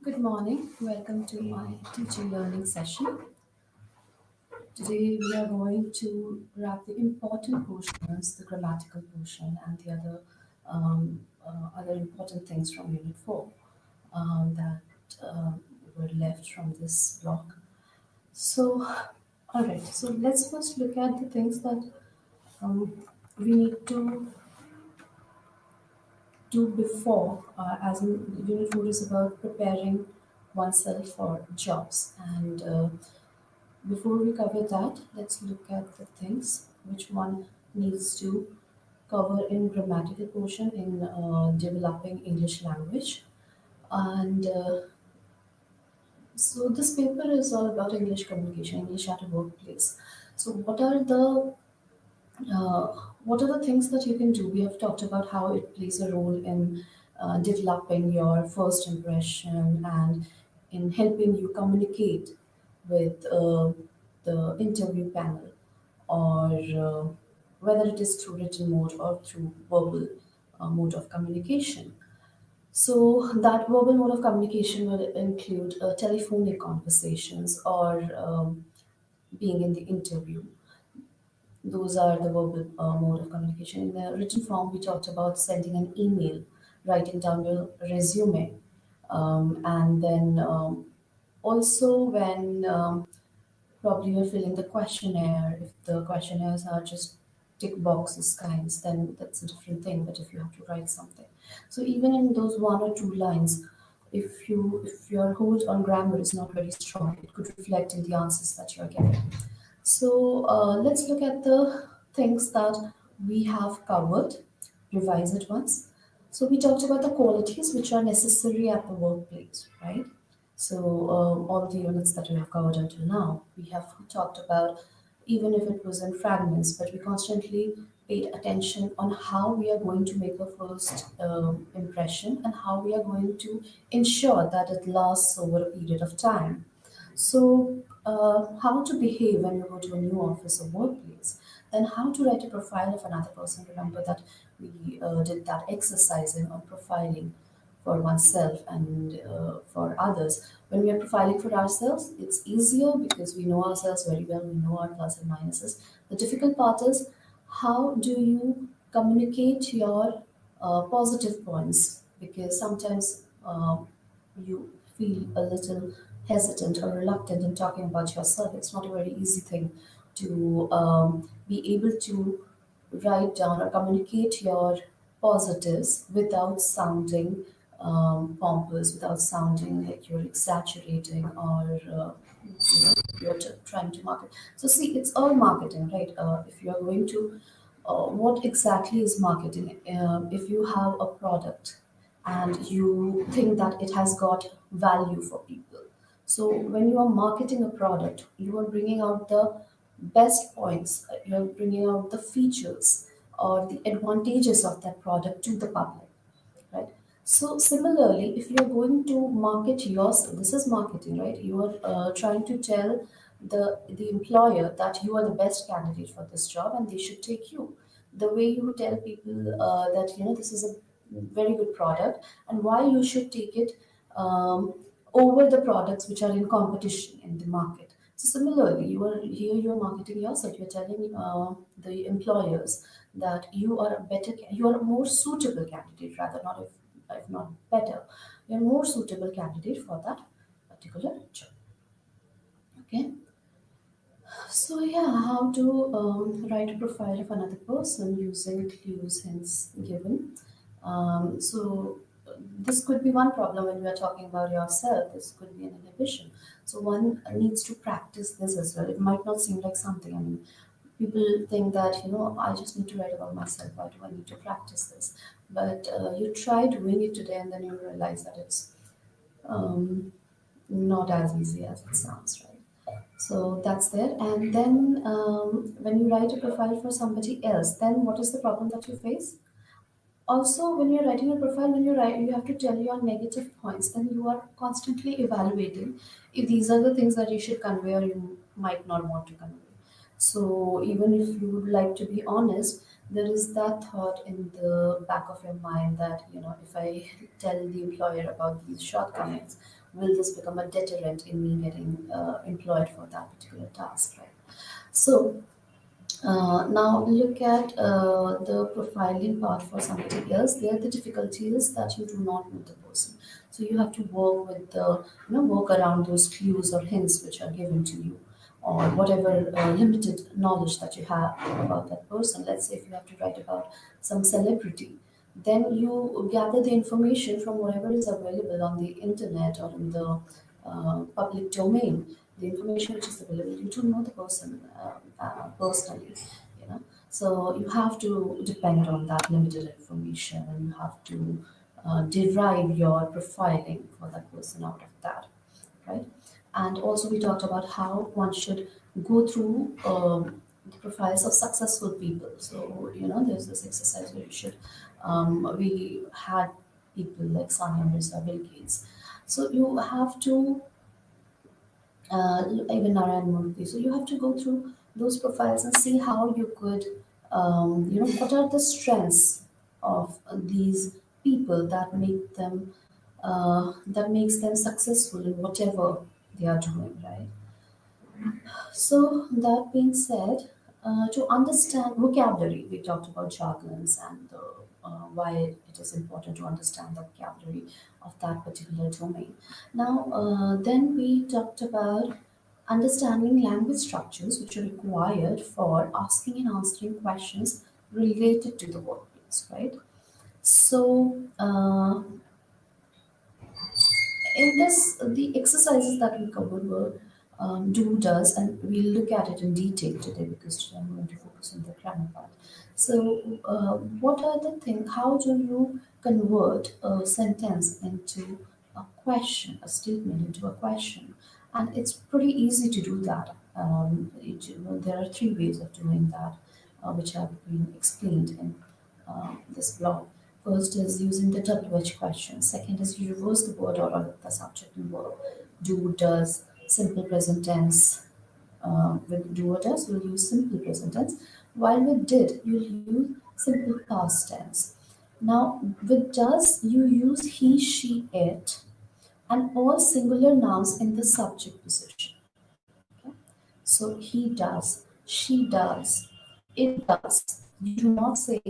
Good morning. Welcome to my teaching learning session. Today we are going to wrap the important portions, the grammatical portion, and the other important things from Unit 4 that were left from this block. So, all right. So let's first look at the things that we need to do before, as in Unit 4 is about preparing oneself for jobs and before we cover that, let's look at the things which one needs to cover in grammatical portion in developing English language. And so this paper is all about English communication, English at a workplace. So what are the things that you can do? We have talked about how it plays a role in developing your first impression and in helping you communicate with the interview panel, or whether it is through written mode or through verbal mode of communication. So that verbal mode of communication will include telephonic conversations or being in the interview. Those are the verbal mode of communication. In the written form, we talked about sending an email, writing down your resume, and then also when probably you're filling the questionnaire. If the questionnaires are just tick boxes kinds, then that's a different thing. But if you have to write something, so even in those one or two lines, if your hold on grammar is not very strong, it could reflect in the answers that you're getting. So let's look at the things that we have covered, revise it once. So we talked about the qualities which are necessary at the workplace, right? So all the units that we have covered until now, we have talked about, even if it was in fragments, but we constantly paid attention on how we are going to make a first impression and how we are going to ensure that it lasts over a period of time. So, how to behave when you go to a new office or workplace, then how to write a profile of another person. Remember that we did that exercising on profiling for oneself and for others. When we are profiling for ourselves, it's easier because we know ourselves very well, we know our plus and minuses. The difficult part is how do you communicate your positive points, because sometimes you feel a little hesitant or reluctant in talking about yourself. It's not a very easy thing to be able to write down or communicate your positives without sounding pompous, without sounding like you're exaggerating or you're trying to market. So see, it's all marketing, right? If you're going to, what exactly is marketing? If you have a product and you think that it has got value for people. So when you are marketing a product, you are bringing out the best points, you are bringing out the features or the advantages of that product to the public, right? So similarly, if you're going to market yourself, this is marketing, right? You are trying to tell the employer that you are the best candidate for this job and they should take you. The way you tell people that this is a very good product and why you should take it over the products which are in competition in the market. So similarly, you are marketing yourself. You're telling the employers that you are a you are a more suitable candidate, rather not if not better, you're a more suitable candidate for that particular job. Okay. So yeah, how to write a profile of another person using clues hints given. So this could be one problem when we are talking about yourself. This could be an inhibition. So one needs to practice this as well. It might not seem like something. I mean, people think that I just need to write about myself. Why do I need to practice this? But you try doing it today, and then you realize that it's um, not as easy as it sounds, right? So that's there. And then when you write a profile for somebody else, then what is the problem that you face? Also, when you're writing a profile, when you write, you have to tell your negative points. Then you are constantly evaluating if these are the things that you should convey or you might not want to convey. So even if you would like to be honest, there is that thought in the back of your mind that, if I tell the employer about these shortcomings, will this become a deterrent in me getting employed for that particular task, right? So now look at the profiling part for somebody else. There the difficulty is that you do not know the person. So you have to work with work around those clues or hints which are given to you, or whatever limited knowledge that you have about that person. Let's say if you have to write about some celebrity, then you gather the information from whatever is available on the internet or in the public domain, the information which is available. You don't know the person personally, you know. So you have to depend on that limited information, and you have to derive your profiling for that person out of that, right? And also we talked about how one should go through the profiles of successful people. So there's this exercise where you should. We had people like Sania Mirza, Bill Gates. So you have to even Narayan Murthy. So you have to go through those profiles and see how you could, what are the strengths of these people that makes them successful in whatever they are doing, right? So that being said, to understand vocabulary, we talked about jargons and why it is important to understand the vocabulary of that particular domain. Now, then we talked about understanding language structures which are required for asking and answering questions related to the workplace, right? So, in this, the exercises that we covered were do, does, and we'll look at it in detail today because today I'm going to focus on the grammar part. So, what are the things? How do you convert a sentence into a question, a statement into a question? And it's pretty easy to do that. There are three ways of doing that, which have been explained in this blog. First is using the WH question. Second is you reverse the word order, the subject and verb. Do, does, simple present tense. With do or does, you'll use simple present tense. While with did, you'll use simple past tense. Now, with does, you use he, she, it, and all singular nouns in the subject position. Okay? So he does, she does, it does. You do not say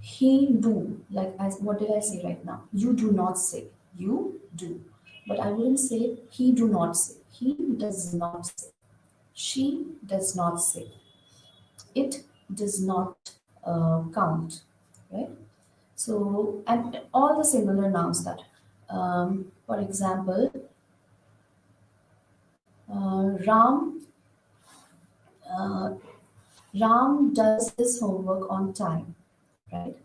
he do, like what did I say right now? You do not say. You do. But I wouldn't say he do not say. He does not say. She does not say. It does not count. Right? So, and all the singular nouns that, for example, Ram Ram does his homework on time, right?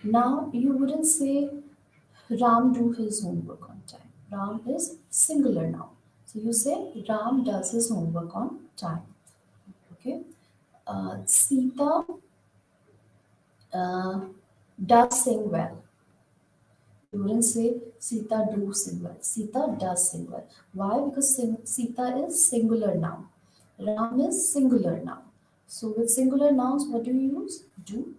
Now you wouldn't say Ram do his homework on time. Ram is singular now. So you say Ram does his homework on time. Okay. Sita does sing well. You wouldn't say Sita do sing well. Sita does sing well. Why? Because Sita is singular noun. Ram is singular noun. So with singular nouns, what do you use? Do.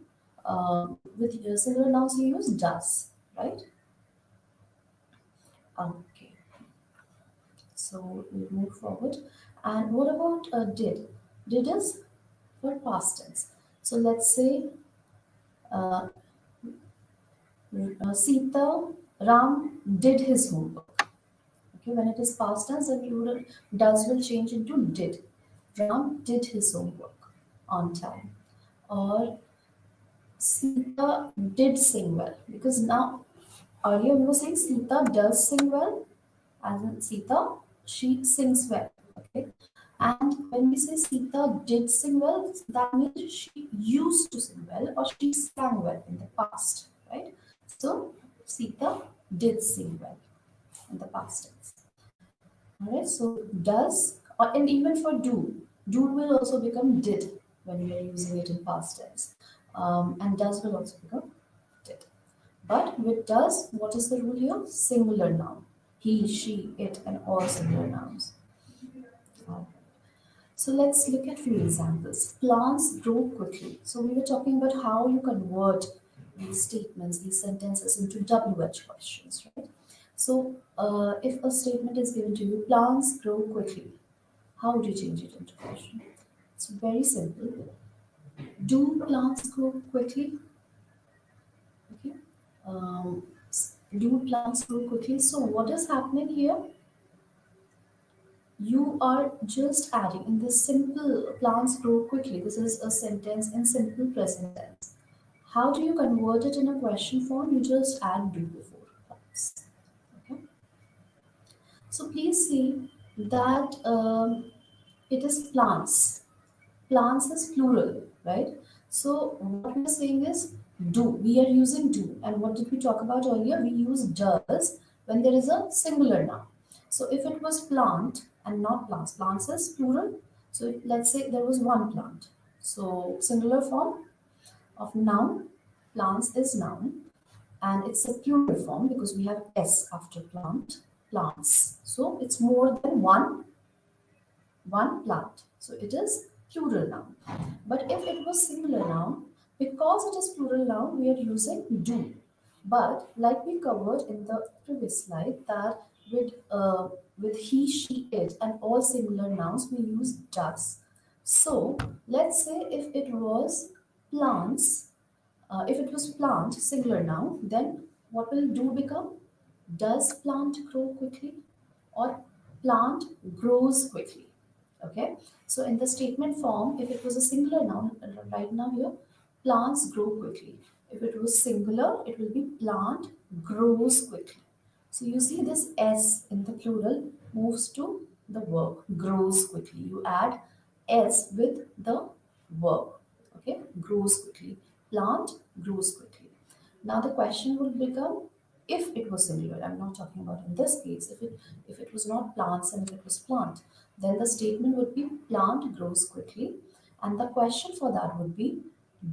With your singular nouns, you use does, right? Okay. So we move forward. And what about did? Did is for past tense. So let's say Sita, Ram did his homework. Okay, when it is past tense, then does will change into did. Ram did his homework on time. Or Sita did sing well. Because now, earlier we were saying Sita does sing well. As in Sita, she sings well. Okay. And when we say Sita did sing well, that means she used to sing well or she sang well in the past, right? So Sita did sing well in the past tense. All right. So does, and even for do will also become did when we are using it in past tense, and does will also become did. But with does, what is the rule here? Singular noun. He, she, it, and all singular nouns. So let's look at few examples. Plants grow quickly. So we were talking about how you convert these statements, these sentences into WH questions, right? So if a statement is given to you, plants grow quickly, how do you change it into question? It's very simple. Do plants grow quickly? Okay. Do plants grow quickly? So what is happening here? You are just adding in this simple plants grow quickly. This is a sentence in simple present tense. How do you convert it in a question form? You just add do before plants. Okay. So please see that it is plants. Plants is plural, right? So what we are saying is do. We are using do. And what did we talk about earlier? We use does when there is a singular noun. So if it was plant and not plants, plants is plural. So let's say there was one plant. So singular form of noun, plants is noun, and it's a plural form because we have s after plant, plants. So it's more than one plant. So it is plural noun. But if it was singular noun, because it is plural noun, we are using do. But like we covered in the previous slide, that with he, she, it, and all singular nouns, we use does. So let's say if it was plants, if it was plant, singular noun, then what will do become? Does plant grow quickly? Or plant grows quickly? Okay. So in the statement form, if it was a singular noun, right now here, plants grow quickly. If it was singular, it will be plant grows quickly. So you see this S in the plural moves to the verb, grows quickly. You add S with the verb, okay, grows quickly. Plant grows quickly. Now the question would become, if it was singular, I'm not talking about in this case, if it was not plants and if it was plant, then the statement would be plant grows quickly. And the question for that would be,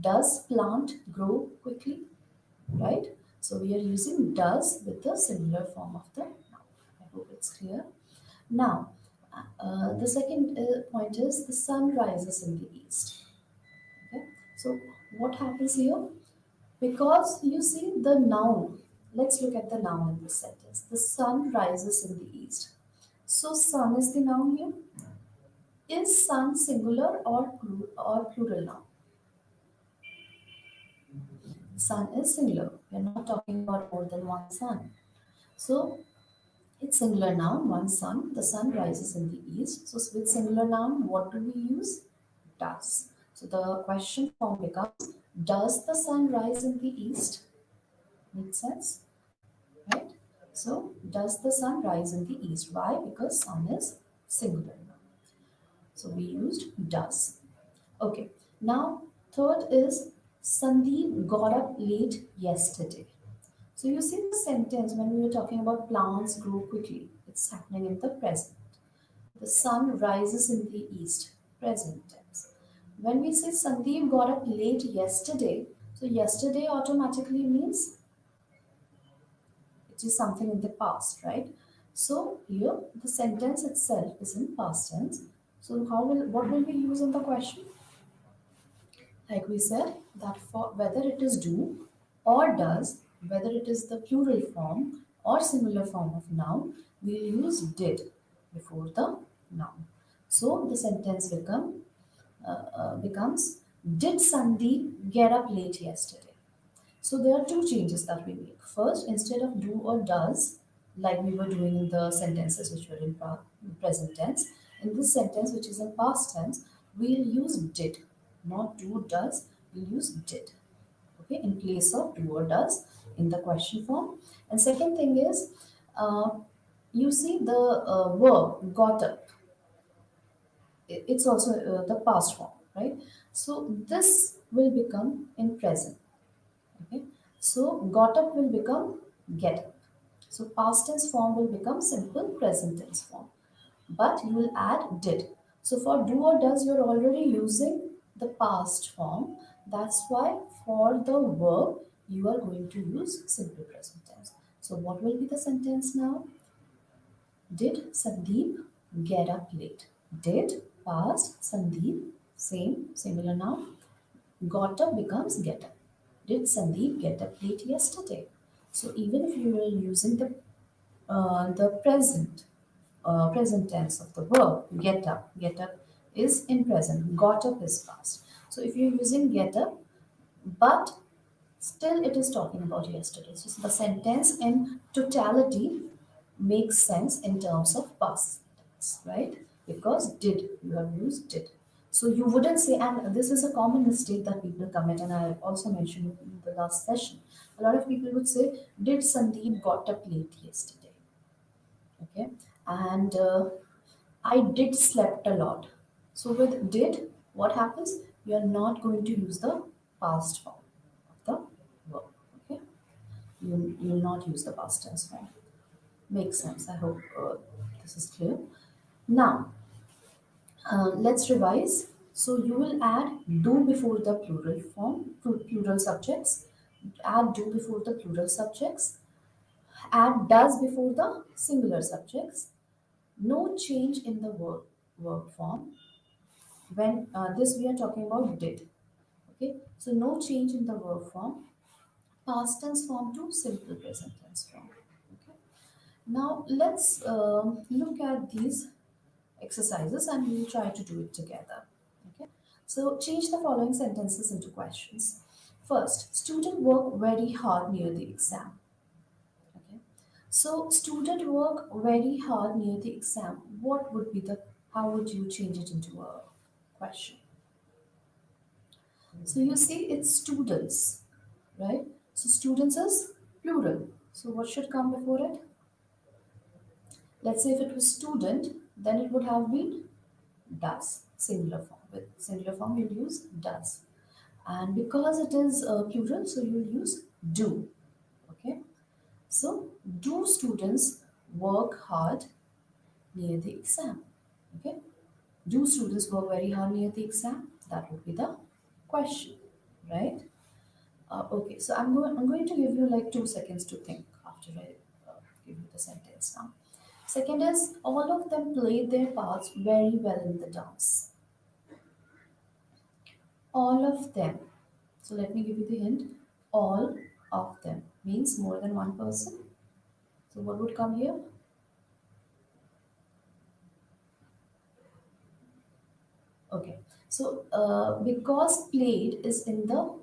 does plant grow quickly? Right? So we are using does with the singular form of the noun. I hope it's clear. Now, the second point is the sun rises in the east. Okay. So what happens here? Because you see the noun. Let's look at the noun in this sentence. The sun rises in the east. So sun is the noun here. Is sun singular or plural noun? Sun is singular. We are not talking about more than one sun. So it's singular noun, one sun. The sun rises in the east. So with singular noun, what do we use? Does. So the question form becomes, does the sun rise in the east? Makes sense? Right? So does the sun rise in the east? Why? Because sun is singular noun. So we used does. Okay. Now third is Sandeep got up late yesterday. So you see the sentence when we were talking about plants grow quickly. It's happening in the present. The sun rises in the east. Present tense. When we say Sandeep got up late yesterday, so yesterday automatically means it is something in the past, right? So here the sentence itself is in past tense. So what will we use in the question? Like we said, that for whether it is do or does, whether it is the plural form or singular form of noun, we'll use did before the noun. So the sentence becomes, did Sandeep get up late yesterday? So there are two changes that we make. First, instead of do or does, like we were doing in the sentences which were in present tense, in this sentence which is in past tense, we'll use did, not do does. We'll use did. Okay, in place of do or does in the question form. And second thing is, you see the verb got up. It's also the past form, right? So this will become in present. Okay. So got up will become get up. So past tense form will become simple present tense form. But you will add did. So for do or does, you're already using the past form. That's why for the verb, you are going to use simple present tense. So what will be the sentence now? Did Sandeep get up late? Did Past, Sandeep, same, similar noun. Got up becomes get up. Did Sandeep get up late yesterday? So even if you are using the present tense of the verb, get up is in present, got up is past. So if you're using get up, but still it is talking about yesterday. So the sentence in totality makes sense in terms of past tense, right? Because did, you have used did. So you wouldn't say, and this is a common mistake that people commit, and I also mentioned it in the last session. A lot of people would say, did Sandeep got up late yesterday? Okay, and I did slept a lot. So with did, what happens? You are not going to use the past form of the verb. Okay, you will not use the past tense form. Makes sense. I hope this is clear. Now let's revise. So you will add do before the plural form, plural subjects. Add do before the plural subjects. Add does before the singular subjects. No change in the verb form. When this we are talking about did. Okay, so no change in the verb form. Past tense form to simple present tense form. Okay. Now let's look at these exercises and we'll try to do it together. Okay. So change the following sentences into questions. First, student work very hard near the exam. Okay. So student work very hard near the exam. What would be the, how would you change it into a question? So you see it's students, right? So students is plural. So what should come before it? Let's say if it was student, then it would have been does, singular form. With singular form, you'll use does. And because it is plural, so you'll use do. Okay. So do students work hard near the exam? Okay. Do students work very hard near the exam? That would be the question, right? Okay, so I'm going to give you like 2 seconds to think after I give you the sentence now. Second is all of them played their parts very well in the dance. All of them. So let me give you the hint. All of them means more than one person. So what would come here? Okay. So because played is in the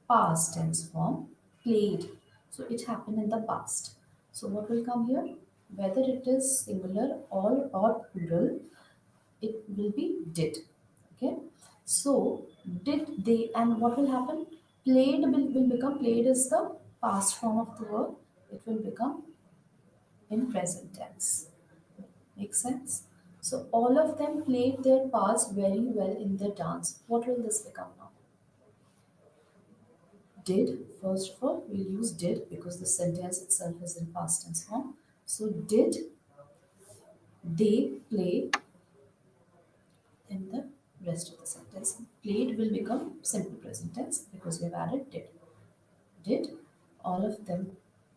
past tense form, played. So it happened in the past. So what will come here? Whether it is singular or plural, it will be did. Okay. So did they, and what will happen? Played will become, played is the past form of the verb. It will become in present tense. Make sense? So all of them played their parts very well in the dance. What will this become now? Did, first of all, we'll use did because the sentence itself is in past tense form. So did they play in the rest of the sentence? Played will become simple present tense because we have added did. Did all of them,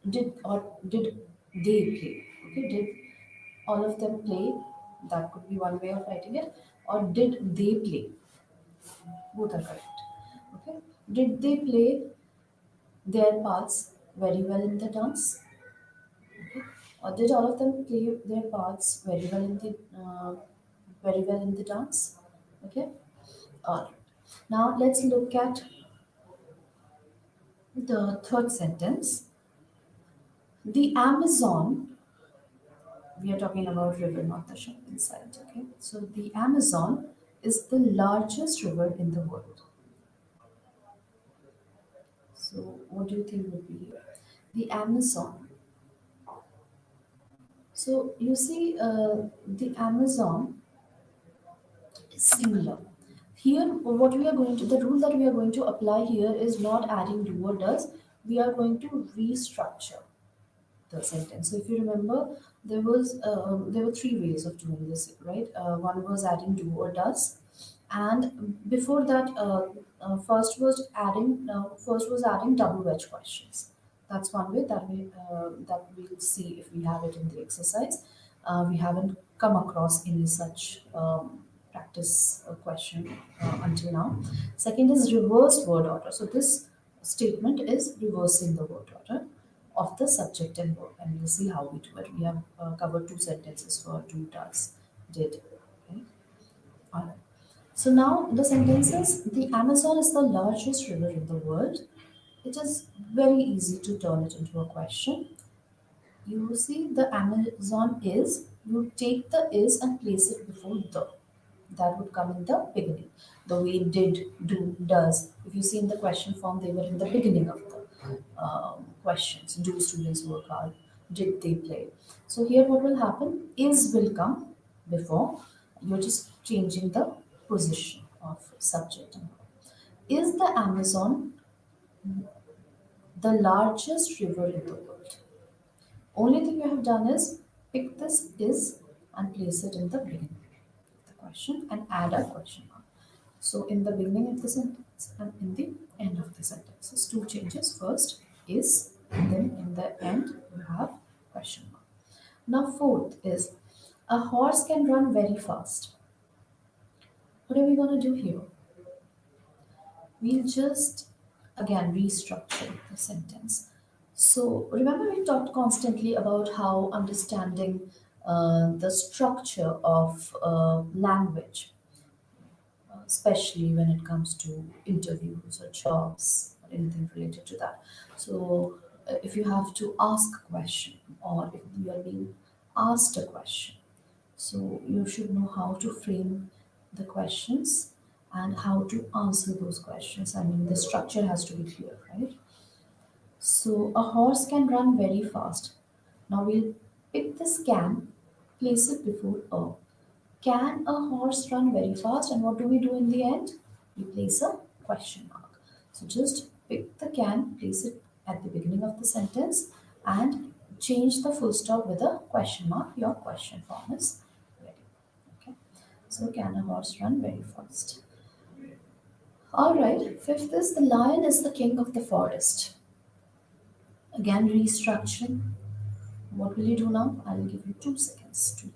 did or did they play? Okay, did all of them play? That could be one way of writing it. Or did they play? Both are correct. Okay. Did they play their parts very well in the dance? Or did all of them play their parts very well in the dance? Okay. All right. Now let's look at the third sentence. The Amazon. We are talking about river, not the shopping site. Okay. So the Amazon is the largest river in the world. So what do you think would be here? The Amazon. So you see, the Amazon is singular. Here, what we are going to, the rule that we are going to apply here is not adding do or does. We are going to restructure the sentence. So if you remember, there were three ways of doing this, right? One was adding do or does, and before that, first was adding double wedge questions. That's one way that we'll see if we have it in the exercise. We haven't come across any such practice question until now. Second is reverse word order. So this statement is reversing the word order of the subject and verb, and we'll see how we do it. We have covered two sentences for do, does, did. Okay? All right. So now the sentences, the Amazon is the largest river in the world. It is very easy to turn it into a question. You see the Amazon is, you take the is and place it before the. That would come in the beginning. The way did, do, does. If you see in the question form, they were in the beginning of the questions. Do students work hard? Did they play? So here what will happen? Is will come before. You're just changing the position of subject and verb. Is the Amazon the largest river in the world? Only thing you have done is pick this is and place it in the beginning of the question and add a question mark. So in the beginning of the sentence and in the end of the sentence. So two changes. First is, and then in the end you have question mark. Now fourth is a horse can run very fast. What are we going to do here? We'll just again restructure the sentence. So remember we talked constantly about how understanding the structure of language, especially when it comes to interviews or jobs or anything related to that. So if you have to ask a question or if you are being asked a question, so you should know how to frame the questions and how to answer those questions. I mean, the structure has to be clear, right? So a horse can run very fast. Now we'll pick this can, place it before a. Can a horse run very fast? And what do we do in the end? We place a question mark. So just pick the can, place it at the beginning of the sentence, and change the full stop with a question mark. Your question form is ready. Okay. So can a horse run very fast? All right. Fifth is the lion is the king of the forest. Again, restructuring. What will you do now? I will give you 2 seconds to think.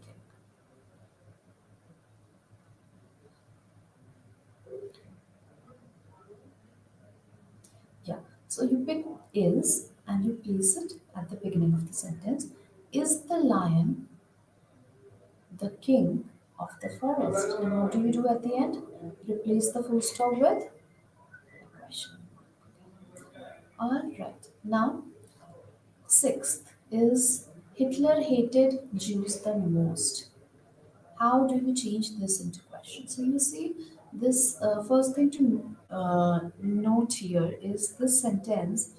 Yeah, so you pick is and you place it at the beginning of the sentence. Is the lion the king of the forest? And what do you do at the end? Replace the full stop with a question. All right, now sixth is Hitler hated Jews the most. How do you change this into question? So you see, this first thing to note here is this sentence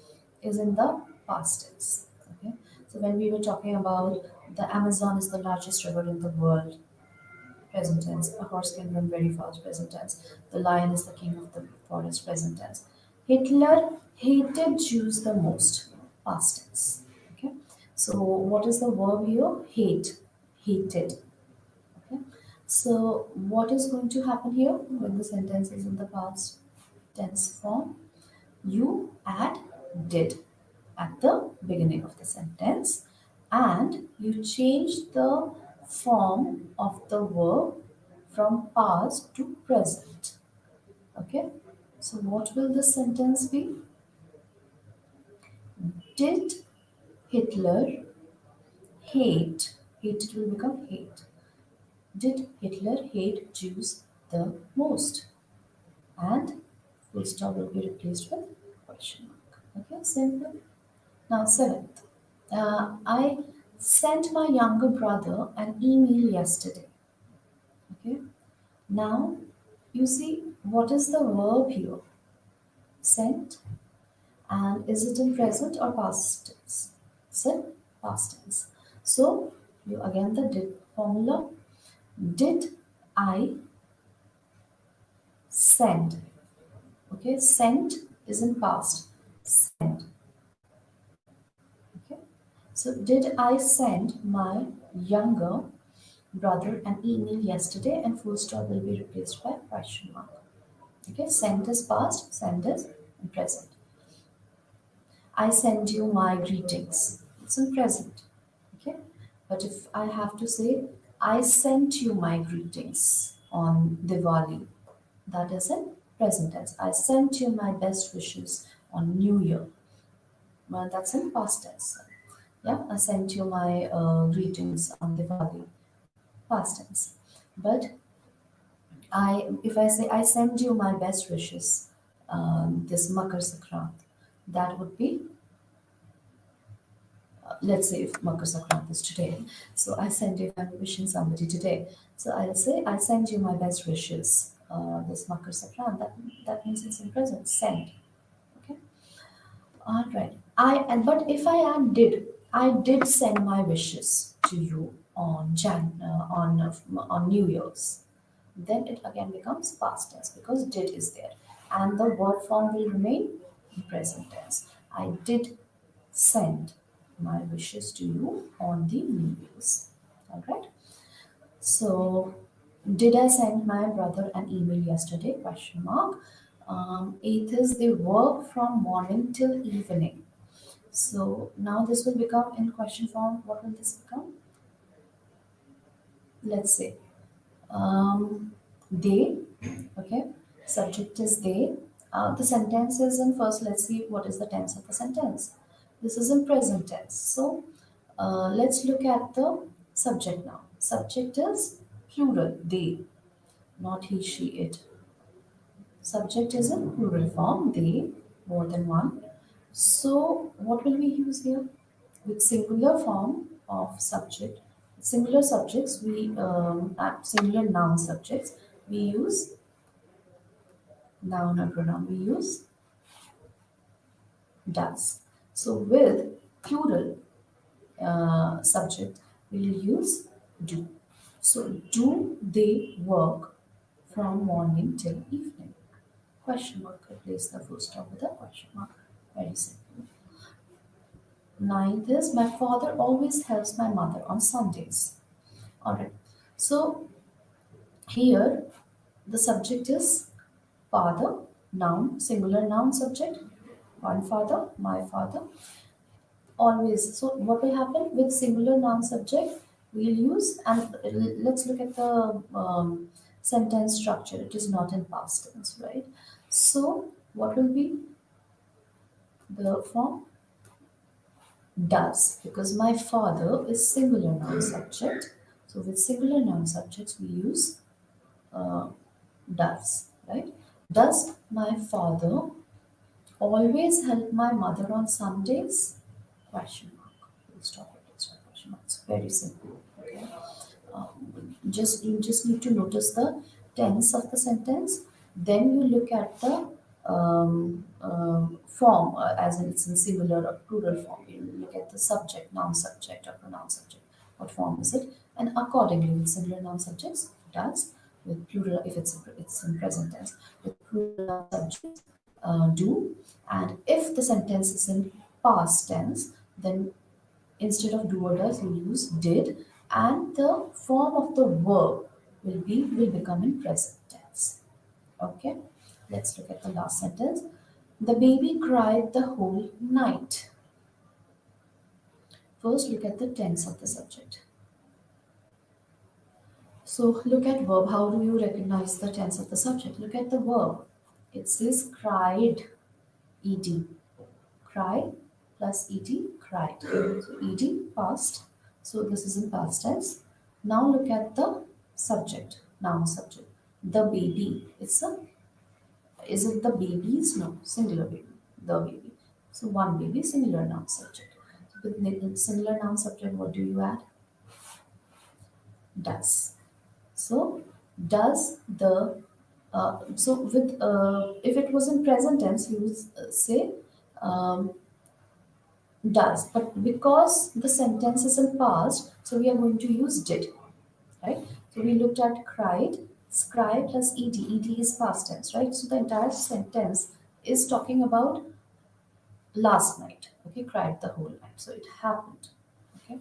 is in the past tense. Okay, so when we were talking about the Amazon is the largest river in the world, present tense. A horse can run very fast, present tense. The lion is the king of the forest, present tense. Hitler hated Jews the most, past tense. Okay, so what is the verb here? Hate, hated. Okay. So what is going to happen here when the sentence is in the past tense form? You add did at the beginning of the sentence and you change the form of the verb from past to present. Okay. So what will this sentence be? Did Hitler hate? Hate will become hate. Did Hitler hate Jews the most? And full stop will be replaced with question mark. Okay, simple. Now, seventh. I sent my younger brother an email yesterday. Okay. Now, you see, what is the verb here? Sent. And is it in present or past tense? It's in past tense. So, you again the did formula. Did I send? Okay, sent is in past. Send. Okay, so did I send my younger brother an email yesterday? And full stop will be replaced by question mark. Okay, sent is past, send is in present. I send you my greetings. It's in present. Okay, but if I have to say I sent you my greetings, on Diwali. That is in present tense. I sent you my best wishes on New Year. Well, that's in past tense. Yeah, I sent you my greetings on Diwali. Past tense. But if I say I send you my best wishes, this Makar Sankrant, that would be, let's say if Makar Sankrant is today. So I send you, if I'm wishing somebody today. So I'll say I send you my best wishes. This Makar Sankrant, that means it's in present, send. Okay. All right. But if I add did, I did send my wishes to you on on New Year's. Then it again becomes past tense because did is there, and the word form will remain in present tense. I did send my wishes to you on the New Year's. All right. So, did I send my brother an email yesterday? Question mark. Eighth is they work from morning till evening. So now this will become in question form. What will this become? Let's say they. Okay. Subject is they. The sentence is in first. Let's see what is the tense of the sentence. This is in present tense. So let's look at the subject now. Subject is plural, they, not he, she, it. Subject is in plural form, they, more than one. So what will we use here? With singular form of subject, singular subjects, singular noun subjects, we use noun or pronoun, we use does. So with plural subject, we will use do. So do they work from morning till evening? Question mark. Replace the full stop with a question mark. Very simple. Ninth is my father always helps my mother on Sundays. Alright. So here the subject is father, noun, singular noun subject. One father, my father. Always. So what will happen with singular noun subject? We'll use, and let's look at the sentence structure. It is not in past tense, right? So what will be the form? Does, because my father is singular noun subject. So with singular noun subjects we use does, right? Does my father always help my mother on Sundays? Question mark. We'll stop it. It's a question mark. It's very simple. Okay. You just need to notice the tense of the sentence. Then you look at the form, as in it's in singular or plural form. You look at the subject, noun subject, or pronoun subject. What form is it? And accordingly, with singular noun subjects, does. With plural, if it's in present tense. With plural subjects, do. And if the sentence is in past tense, then instead of do or does, you use did, and the form of the verb will become in present tense. Okay, let's look at the last sentence. The baby cried the whole night. First, look at the tense of the subject. So look at verb. How do you recognize the tense of the subject? Look at the verb. It says cried, ed. Cry plus ed, cried. So ed, past. So this is in past tense. Now look at the subject, noun subject. The baby. Is it the babies? No, singular baby. The baby. So one baby, singular noun subject. So with singular noun subject, what do you add? Does. So does the so with if it was in present tense, you would say does, but because the sentence is in past, so we are going to use did, right? So we looked at cried, cry plus ed is past tense, right? So the entire sentence is talking about last night. Okay, cried the whole night, so it happened. Okay,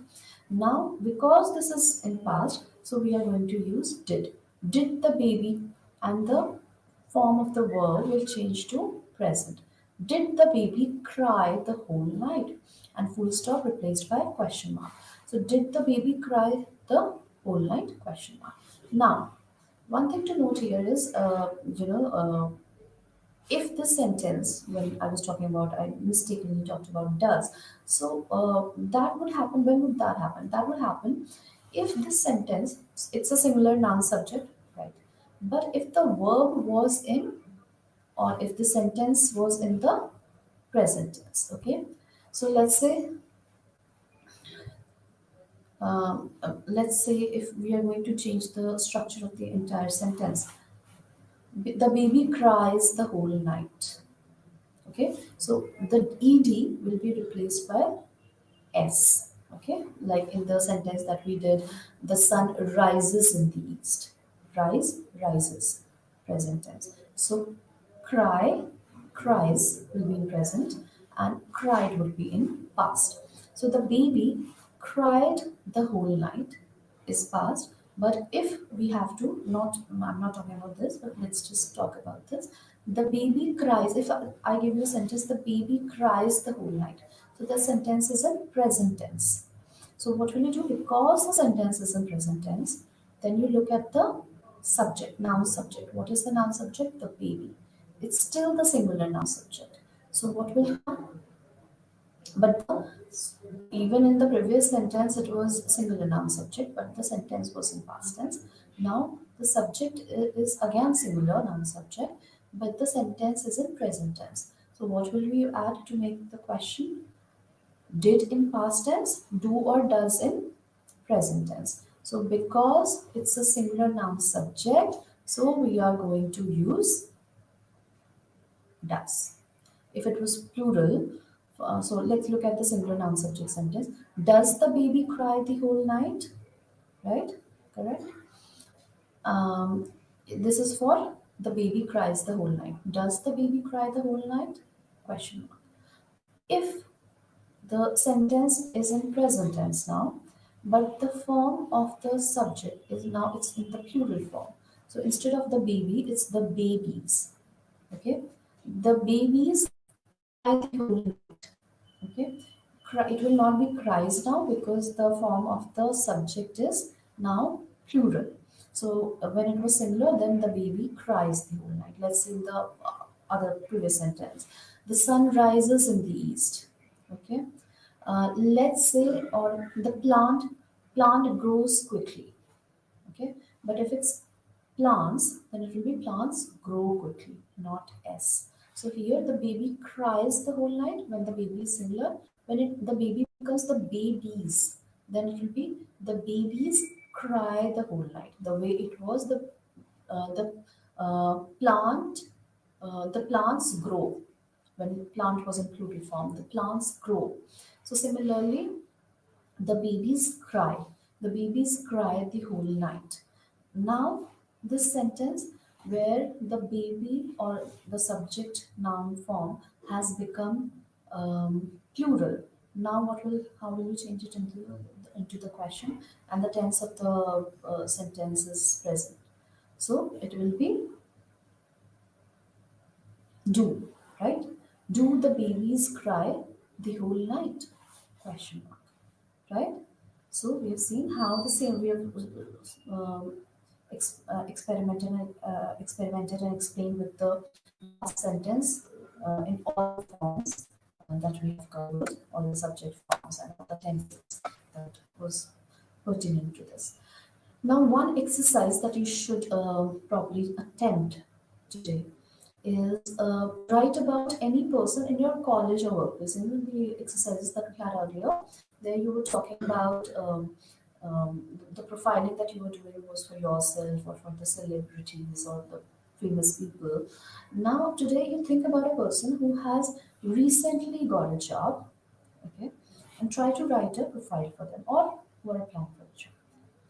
now because this is in past, so we are going to use did the baby, and the form of the verb will change to present. Did the baby cry the whole night? And full stop replaced by question mark. So did the baby cry the whole night? Question mark. Now One thing to note here is, if the sentence, when I was talking about, I mistakenly talked about does. So that would happen. When would that happen? That would happen if this sentence, it's a singular noun subject, right? But if the verb was in, or if the sentence was in the present tense, okay? So let's say if we are going to change the structure of the entire sentence, the baby cries the whole night. Okay, so the ed will be replaced by s. Okay, like in the sentence that we did, the sun rises in the east. Rise, rises, present tense. So cry, cries will be in present, and cried would be in past. So the baby cried the whole night is past. But if we have to, not, I'm not talking about this, but let's just talk about this. The baby cries. If I give you a sentence, the baby cries the whole night. So the sentence is in present tense. So what will you do? Because the sentence is in present tense, then you look at the subject, noun subject. What is the noun subject? The baby. It's still the singular noun subject. So what will happen? But even in the previous sentence, it was singular noun subject, but the sentence was in past tense. Now the subject is again singular noun subject, but the sentence is in present tense. So what will we add to make the question? Did in past tense, do or does in present tense. So because it's a singular noun subject, so we are going to use does. If it was plural, so let's look at the singular noun subject sentence. Does the baby cry the whole night? Right? Correct. This is for the baby cries the whole night. Does the baby cry the whole night? Question mark. If the sentence is in present tense now, but the form of the subject is now, it's in the plural form. So instead of the baby, it's the babies. Okay, the babies cry the whole night. Okay, it will not be cries now because the form of the subject is now plural. So when it was singular, then the baby cries the whole night. Let's see the other previous sentence. The sun rises in the east. Okay, let's say, or the plant grows quickly. Okay, but if it's plants, then it will be plants grow quickly, not s. So here the baby cries the whole night when the baby is singular. When the baby becomes the babies, then it will be the babies cry the whole night. The way it was, the plant the plants grow. When plant was in plural form, the plants grow. So similarly, the babies cry. The babies cry the whole night. Now, this sentence where the baby or the subject noun form has become plural. Now, how will you change it into the question? And the tense of the sentence is present. So it will be do, right? Do the babies cry the whole night? Question mark, right? So we have seen how the same we have experimented and explained with the past sentence in all forms that we have covered, all the subject forms and all the tenses that was pertinent to this. Now, one exercise that you should probably attempt today is write about any person in your college or workplace. In the exercises that we had earlier, there you were talking about the profiling that you were doing was for yourself or for the celebrities or the famous people. Now, today you think about a person who has recently got a job, okay, and try to write a profile for them or who are applying for a job.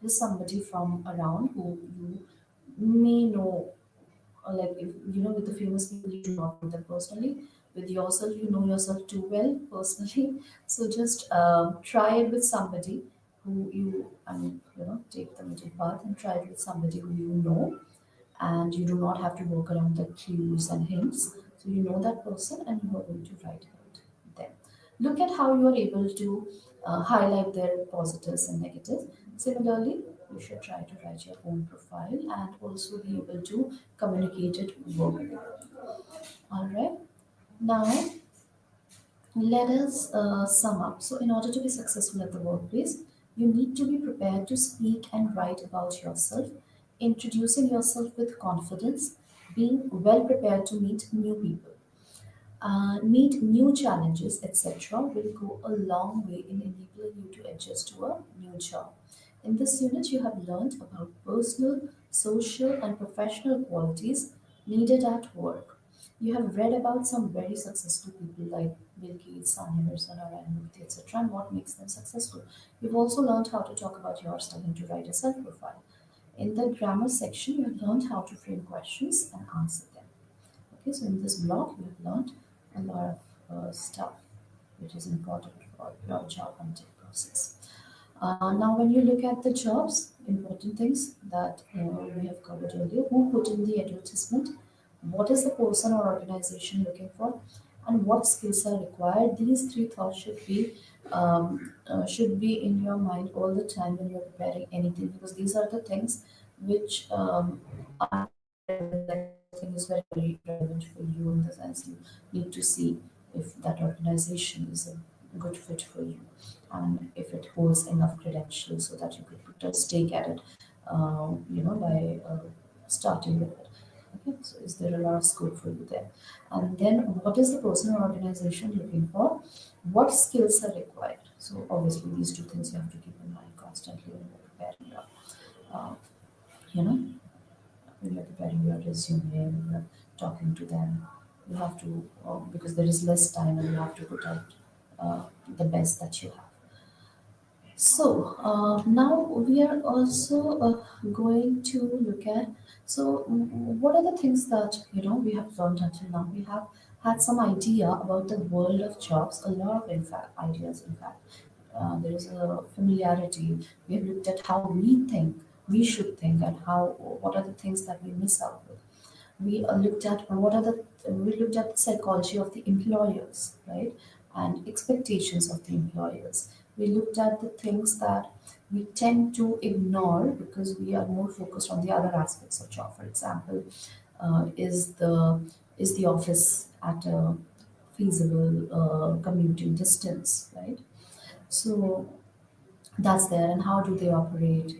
There's somebody from around who you may know, or like if you know, with the famous people you do not know them personally. With yourself, you know yourself too well personally. So just try it with somebody who you, I mean, take the middle path and try it with somebody who you know, and you do not have to work around the clues and hints. So you know that person and you are going to write about them. Look at how you are able to highlight their positives and negatives. Similarly, you should try to write your own profile and also be able to communicate it verbally. All right. Now, let us sum up. So, in order to be successful at the workplace, you need to be prepared to speak and write about yourself, introducing yourself with confidence, being well prepared to meet new people, meet new challenges, etc., will go a long way in enabling you to adjust to a new job. In this unit, you have learned about personal, social, and professional qualities needed at work. You have read about some very successful people like Bill Gates, Sani Mirza, Narayana Murthy, etc., and what makes them successful. You've also learned how to talk about yourself and to write a self profile. In the grammar section, you have learned how to frame questions and answer them. Okay, so in this block, we have learned a lot of stuff which is important for your job hunting process. Now, when you look at the jobs, important things that we have covered earlier: who put in the advertisement, what is the person or organization looking for, and what skills are required. These three thoughts should be in your mind all the time when you're preparing anything, because these are the things which thing is very, very relevant for you, in the sense you need to see if that organization is a good fit for you and if it holds enough credentials so that you could put a stake at it, by starting with it. Okay, so is there a lot of scope for you there? And then what is the person or organization looking for? What skills are required? So obviously these two things you have to keep in mind constantly when you're preparing your, uh, you know, when you're preparing your resume, when you're talking to them, you have to, because there is less time and you have to put out the best that you have. So now we are also going to look at, so what are the things that we have learned until now? We have had some idea about the world of jobs, a lot of in fact ideas. In fact, there is a familiarity. We have looked at how we think, we should think, and how what are the things that we miss out with. We looked at the psychology of the employers, right, and expectations of the employers. We looked at the things that we tend to ignore because we are more focused on the other aspects of job. For example, is the office at a feasible commuting distance, right? So that's there, and how do they operate?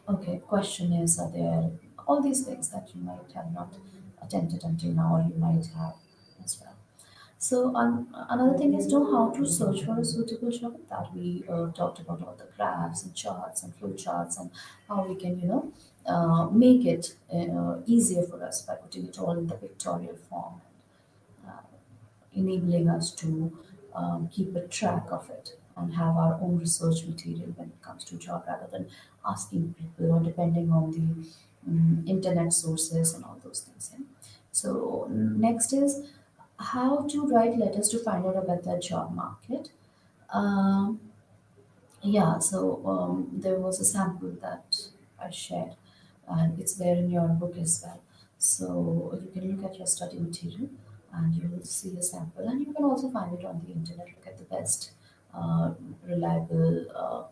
Okay, question is, are there all these things that you might have not attempted until now, or you might have as well. So another thing is know how to search for a suitable job. That we talked about all the graphs and charts and flow charts and how we can make it easier for us by putting it all in the pictorial form, enabling us to keep a track of it and have our own research material when it comes to job, rather than asking people or depending on the internet sources and all those things. Yeah? So next is how to write letters to find out about the job market. Um, yeah, so there was a sample that I shared, and it's there in your book as well. So you can look at your study material and you will see a sample, and you can also find it on the internet. Look at the best reliable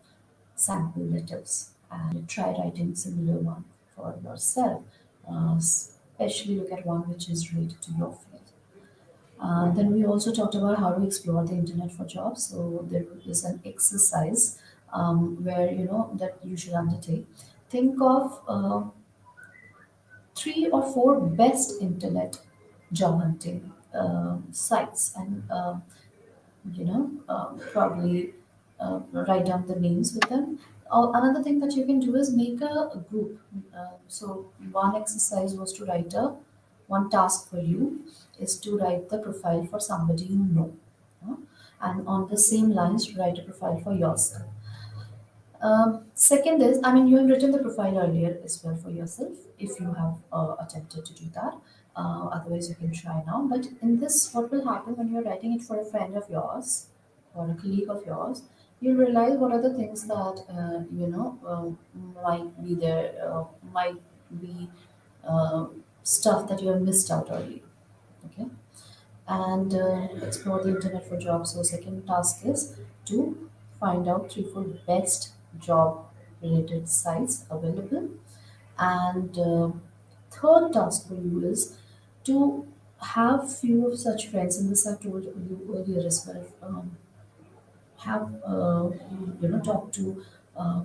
sample letters and try writing similar one for yourself. Especially look at one which is related to your field. Then we also talked about how to explore the internet for jobs. So there is an exercise where that you should undertake. Think of three or four best internet job hunting sites, and probably write down the names with them. Another thing that you can do is make a group. So one exercise was to write one task for you is to write the profile for somebody you know. uh, and on the same lines, write a profile for yourself. Second is, I mean, you have written the profile earlier as well for yourself if you have attempted to do that. Otherwise, you can try now. But in this, what will happen when you're writing it for a friend of yours or a colleague of yours? You'll realize what are the things that might be there, might be uh, stuff that you have missed out early. Okay, and explore the internet for jobs. So, second task is to find out three, four best job related sites available. And third task for you is to have few of such friends, and this I told you earlier as well. Have talk to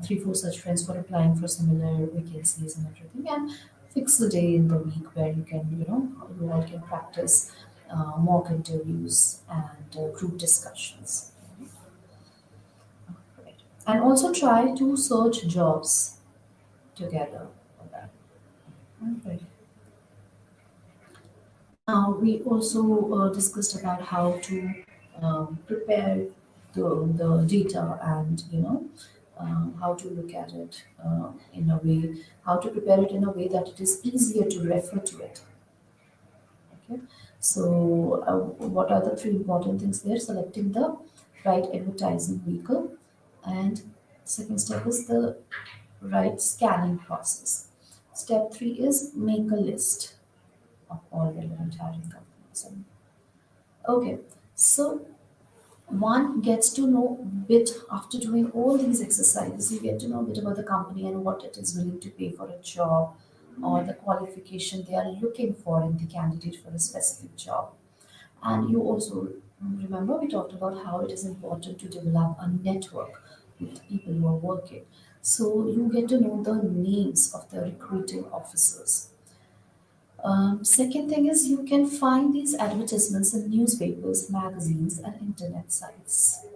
three four such friends for applying for similar vacancies and everything, and fix the day in the week where you can you all can practice mock interviews and group discussions. Right. And also try to search jobs together for that. Right. Now, we also discussed about how to prepare the data, and how to look at it in a way, how to prepare it in a way that it is easier to refer to it. Okay, so what are the three important things there? Selecting the right advertising vehicle, and second step is the right scanning process. Step three is make a list of all relevant hiring companies. Okay, so one gets to know bit after doing all these exercises. You get to know a bit about the company and what it is willing to pay for a job, or the qualification they are looking for in the candidate for a specific job. And you also remember we talked about how it is important to develop a network with people who are working. So you get to know the names of the recruiting officers. Second thing is you can find these advertisements in newspapers, magazines, and internet sites.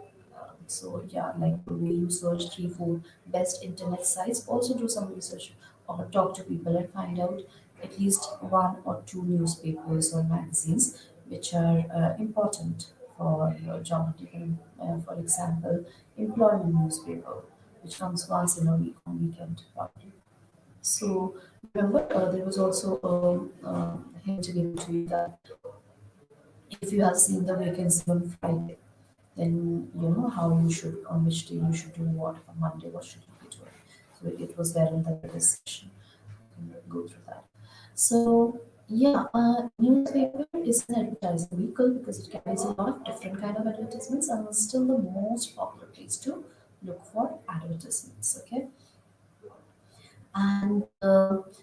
So yeah, like the way you search three, four best internet sites, also do some research or talk to people and find out at least one or two newspapers or magazines which are important for job application. For example, employment newspaper, which comes once in a week on weekend probably. So remember, there was also a hint given to you that if you have seen the vacancy on Friday, then you know how you should, on which day you should do what, on Monday, what should you be doing. So it was there in the discussion. You can go through that. So yeah, newspaper is an advertising vehicle because it carries a lot of different kind of advertisements, and is still the most popular place to look for advertisements. Okay. And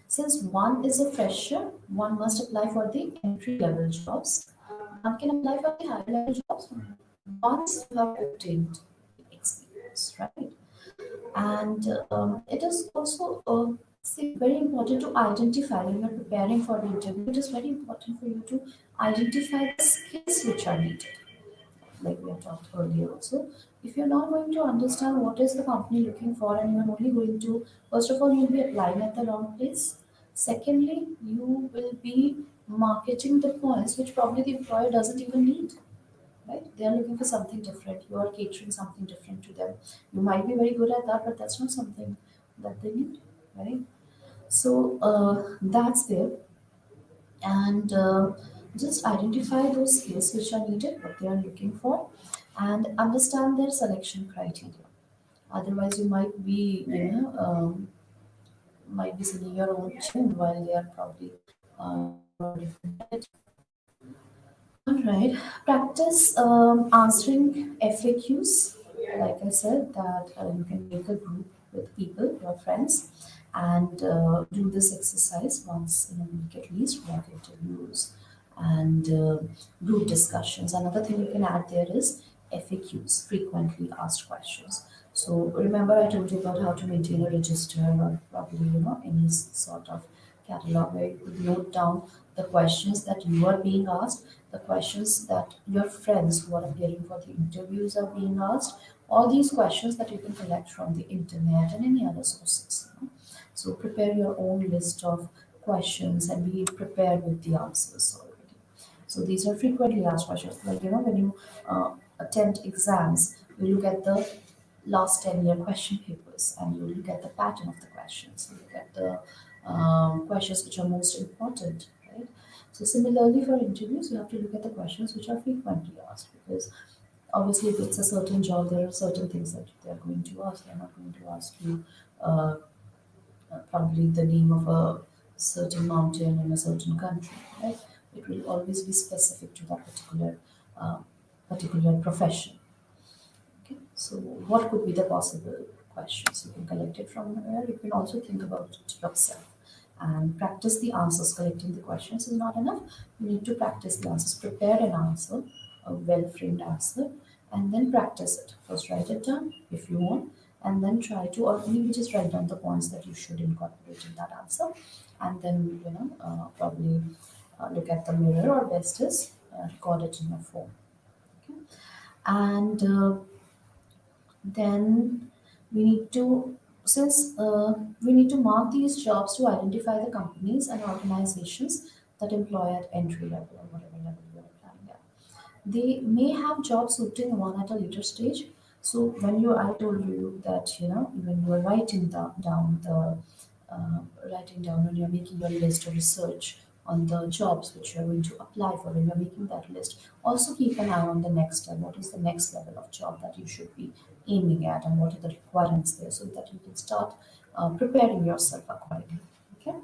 since one is a fresher, one must apply for the entry level jobs. One can apply for the higher level jobs once you have obtained experience, right? And it is also very important to identify when you're preparing for the interview. It is very important for you to identify the skills which are needed, like we have talked earlier also. If you're not going to understand what is the company looking for, and you're only going to, first of all, you'll be applying at the wrong place. Secondly, you will be marketing the points which probably the employer doesn't even need. Right? They are looking for something different. You are catering something different to them. You might be very good at that, but that's not something that they need. Right? So that's there, and just identify those skills which are needed, what they are looking for, and understand their selection criteria. Otherwise, you might be, might be singing your own tune while they are probably different. All right, practice answering FAQs. Like I said, that you can make a group with people, your friends, and do this exercise once in a week at least, mock interviews and group discussions. Another thing you can add there is FAQs, frequently asked questions. So remember, I told you about how to maintain a register, or probably any sort of catalog where you could note down the questions that you are being asked, the questions that your friends who are appearing for the interviews are being asked, all these questions that you can collect from the internet and any other sources. So prepare your own list of questions and be prepared with the answers already. So these are frequently asked questions. Like when you attempt exams, you look at the last 10-year question papers, and you look at the pattern of the questions. You look at the questions which are most important, right? So similarly for interviews, you have to look at the questions which are frequently asked, because obviously if it's a certain job, there are certain things that they're going to ask. They're not going to ask you probably the name of a certain mountain in a certain country, right? It will always be specific to that particular profession. Okay, so what could be the possible questions. You can collect it from here. You can also think about it yourself and practice the answers. Collecting the questions is not enough. You need to practice the answers. Prepare an answer, a well-framed answer, and then practice it. First, write it down if you want, and then try to, or maybe just write down the points that you should incorporate in that answer, and then probably look at the mirror, or best is record it in your phone. Okay? And then we need to, since we need to mark these jobs to identify the companies and organizations that employ at entry level or whatever level you're applying at. They may have job suiting one at a later stage. So when I told you that when you are writing down when you're making your list or research on the jobs which you're going to apply for, when you're making that list, also keep an eye on the next step. What is the next level of job that you should be aiming at, and what are the requirements there, so that you can start preparing yourself accordingly. Okay.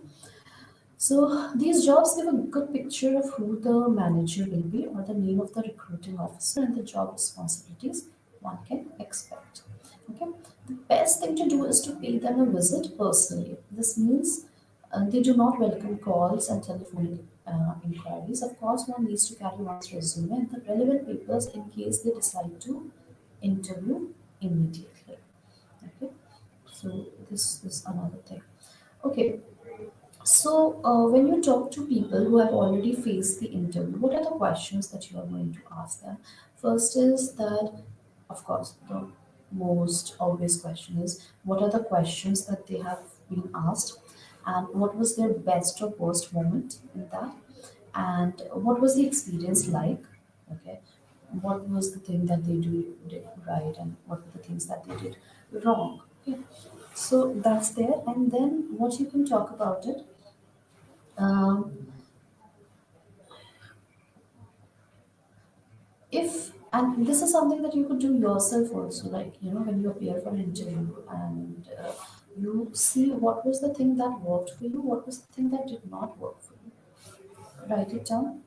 So these jobs give a good picture of who the manager will be, or the name of the recruiting officer, and the job responsibilities one can expect. Okay. The best thing to do is to pay them a visit personally. This means they do not welcome calls and telephonic inquiries. Of course, one needs to carry one's resume and the relevant papers in case they decide to interview immediately. Okay. So this is another thing. Okay. So, when you talk to people who have already faced the interview, what are the questions that you are going to ask them? First is that, of course, the most obvious question is what are the questions that they have been asked, and what was their best or worst moment in that, and what was the experience like? Okay, what was the thing that did right, and what were the things that they did wrong? Okay, so that's there, and then what you can talk about it. Um, if and this is something that you could do yourself also, like when you appear for an interview, and you see what was the thing that worked for you, what was the thing that did not work for you. Write it down,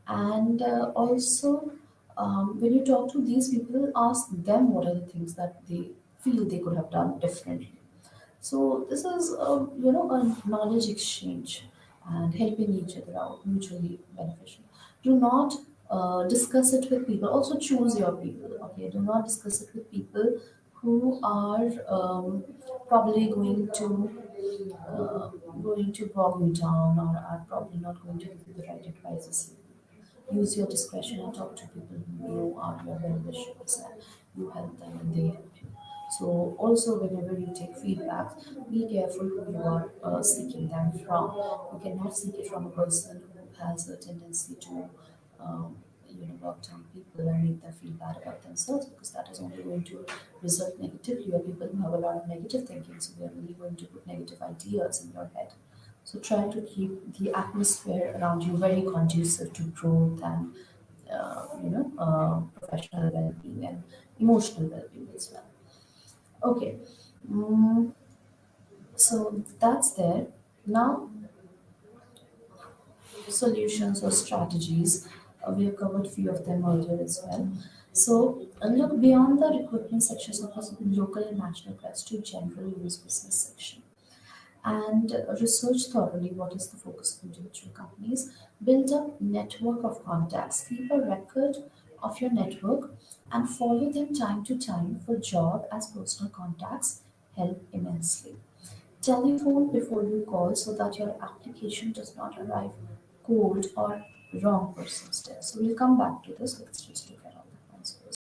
and also when you talk to these people, ask them what are the things that they feel they could have done differently. So this is a knowledge exchange and helping each other out, mutually beneficial. Do not discuss it with people. Also choose your people. Okay, do not discuss it with people who are probably uh, going to bog you down, or are probably not going to give you the right advices. Use your discretion and talk to people who are your well-wishers, and you help them and they help you. So also whenever you take feedback, be careful who you are seeking them from. You cannot seek it from a person who has a tendency to work down people and make them feel bad about themselves, because that is only going to result negatively. Or people who have a lot of negative thinking, so they are really going to put negative ideas in your head. So try to keep the atmosphere around you very conducive to growth and professional well-being and emotional well-being as well. Okay, mm, so that's there. Now, solutions or strategies. We have covered few of them earlier as well. So look beyond the recruitment section, suppose local and national press, to general use business section, and research thoroughly what is the focus of individual companies. Build a network of contacts. Keep a record of your network and follow them time to time for job as personal contacts help immensely. Telephone before you call so that your application does not arrive cold or wrong person's there. So we'll come back to this. Let's just look at